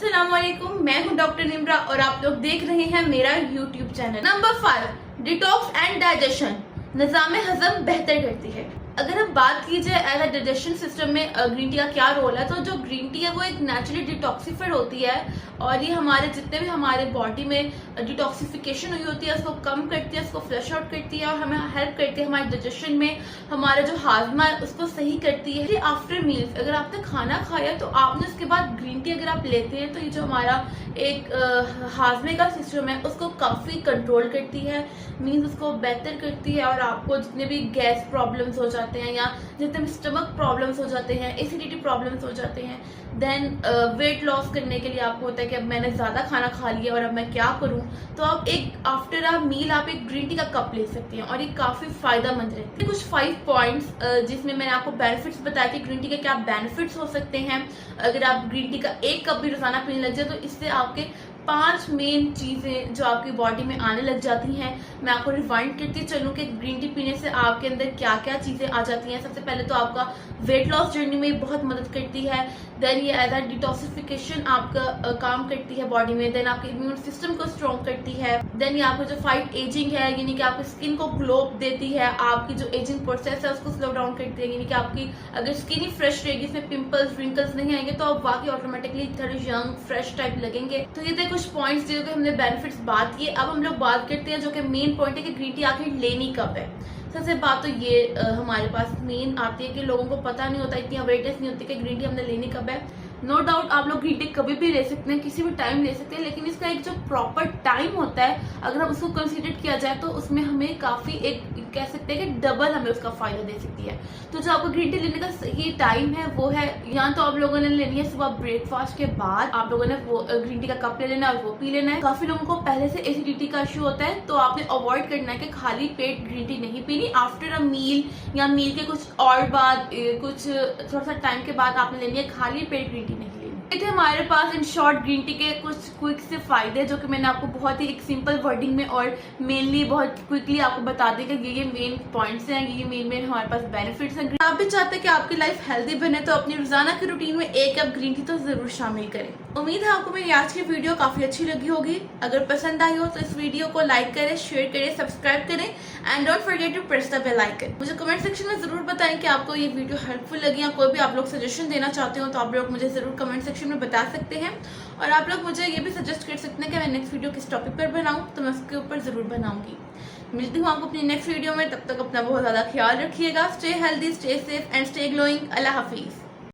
अस्सलामुअलैकुम, मैं हूं डॉक्टर निम्रा और आप लोग देख रहे हैं मेरा YouTube channel. Number 5, detox and digestion, निज़ाम हजम बेहतर करती है। अगर हम बात की जाए एज अ डाइजेशन सिस्टम में ग्रीन टी का क्या रोल है, तो जो ग्रीन टी है वो एक नेचुरली डिटॉक्सिफायर होती है और ये हमारे जितने भी हमारे बॉडी में डिटॉक्सिफिकेशन हुई होती है उसको कम करती है, उसको फ्लश आउट करती है और हमें हेल्प करती है हमारे डाइजेशन में, हमारा जो हाजमा है उसको सही करती है। आफ्टर मील्स अगर आपने खाना खाया तो आपने उसके बाद ग्रीन टी अगर आप लेते हैं तो ये जो हमारा एक हाजमे का सिस्टम है उसको काफ़ी कंट्रोल करती है, मीन्स उसको बेहतर करती है और आपको जितने भी गैस प्रॉब्लम्स हो जाते हैं या जितने भी स्टमक प्रॉब्लम्स हो जाते हैं, एसिडिटी प्रॉब्लम्स हो जाते हैं, देन वेट लॉस करने के लिए आपको होता है कि अब मैंने ज़्यादा खाना खा लिया और अब मैं क्या करूं, तो आप एक आफ्टर अ मील आप एक ग्रीन टी का कप ले सकती हैं और ये काफ़ी फायदेमंद रहती है। कुछ 5 पॉइंट्स जिसमें मैंने आपको बेनिफिट्स बताया कि ग्रीन टी के क्या बेनिफिट्स हो सकते हैं अगर आप ग्रीन टी का एक कप भी रोजाना पीने लग जाए, तो इससे आपके 5 मेन चीज़ें जो आपकी बॉडी में आने लग जाती हैं। मैं आपको रिवाइंड करती चलूँ कि ग्रीन टी पीने से आपके अंदर क्या क्या चीज़ें आ जाती हैं। सबसे पहले तो आपका वेट लॉस जर्नी में बहुत मदद करती है, देन ये एज अ डिटॉक्सिफिकेशन आपका काम करती है बॉडी में, देन आपके इम्यून सिस्टम को स्ट्रॉन्ग करती है, देन ये आपको जो फाइट एजिंग है यानी कि आपकी स्किन को ग्लो देती है, आपकी जो एजिंग प्रोसेस है उसको स्लो डाउन करती है, यानी कि आपकी अगर स्किन ही फ्रेश रहेगी, इसमें पिंपल्स रिंकल्स नहीं आएंगे तो आप वाकई ऑटोमेटिकली थोड़े यंग फ्रेश टाइप लगेंगे। तो ये थे कुछ पॉइंट्स जो कि हमने बेनिफिट्स बात किए। अब हम लोग बात करते हैं जो कि मेन पॉइंट है कि ग्रीन टी आखिर लेनी कब है। सबसे बात तो ये हमारे पास मेन आती है कि लोगों को पता नहीं होता, इतनी अवेयरनेस नहीं होती कि ग्रीन टी हमने लेनी कब है। नो डाउट आप लोग ग्रीन टी कभी भी ले सकते हैं, किसी भी टाइम ले सकते हैं, लेकिन इसका एक जो प्रॉपर टाइम होता है अगर हम उसको कंसीडर किया जाए तो उसमें हमें काफी एक कह सकते हैं कि डबल हमें उसका फायदा दे सकती है। तो जो आपको ग्रीन टी लेने का सही टाइम है वो है, या तो आप लोगों ने लेनी है सुबह ब्रेकफास्ट के बाद, आप लोगों ने वो ग्रीन टी का कप ले लेना है और वो पी लेना है। काफी लोगों को पहले से एसिडिटी का इशू होता है तो आपने अवॉइड करना है कि खाली पेट ग्रीन टी नहीं पीनी। आफ्टर अ मील या मील के कुछ और बाद कुछ थोड़ा सा टाइम के बाद आपने लेनी है, खाली पेट ग्रीन टी नहीं लेनी। ये थे हमारे पास इन शॉर्ट ग्रीन टी के कुछ क्विक से फायदे जो कि मैंने आपको बहुत ही एक सिंपल वर्डिंग में और मेनली बहुत क्विकली आपको बता दें कि ये मेन पॉइंट्स हैं, ये मेन हमारे पास बेनिफिट्स हैं। आप भी चाहते हैं कि आपकी लाइफ हेल्दी बने तो अपनी रोजाना की रूटीन में एक कप ग्रीन टी तो जरूर शामिल करें। उम्मीद है आपको मेरी आज की वीडियो काफी अच्छी लगी होगी। अगर पसंद आई हो तो इस वीडियो को लाइक करें, शेयर करें, सब्सक्राइब करें and don't forget to press the bell icon. मुझे कमेंट सेक्शन में जरूर बताएं कि आपको ये वीडियो हेल्पफुल लगी या कोई भी आप लोग सजेशन देना चाहते हो तो आप लोग मुझे जरूर कमेंट सेक्शन में बता सकते हैं। और आप लोग मुझे ये भी सजेस्ट कर सकते हैं कि मैं नेक्स्ट वीडियो किस टॉपिक पर बनाऊं, तो मैं उसके ऊपर जरूर बनाऊंगी। मिलती हूँ आपको अपनी नेक्स्ट वीडियो में, तब तक अपना बहुत ज्यादा ख्याल रखिएगा। Stay healthy, stay safe and stay glowing. Allah Hafiz.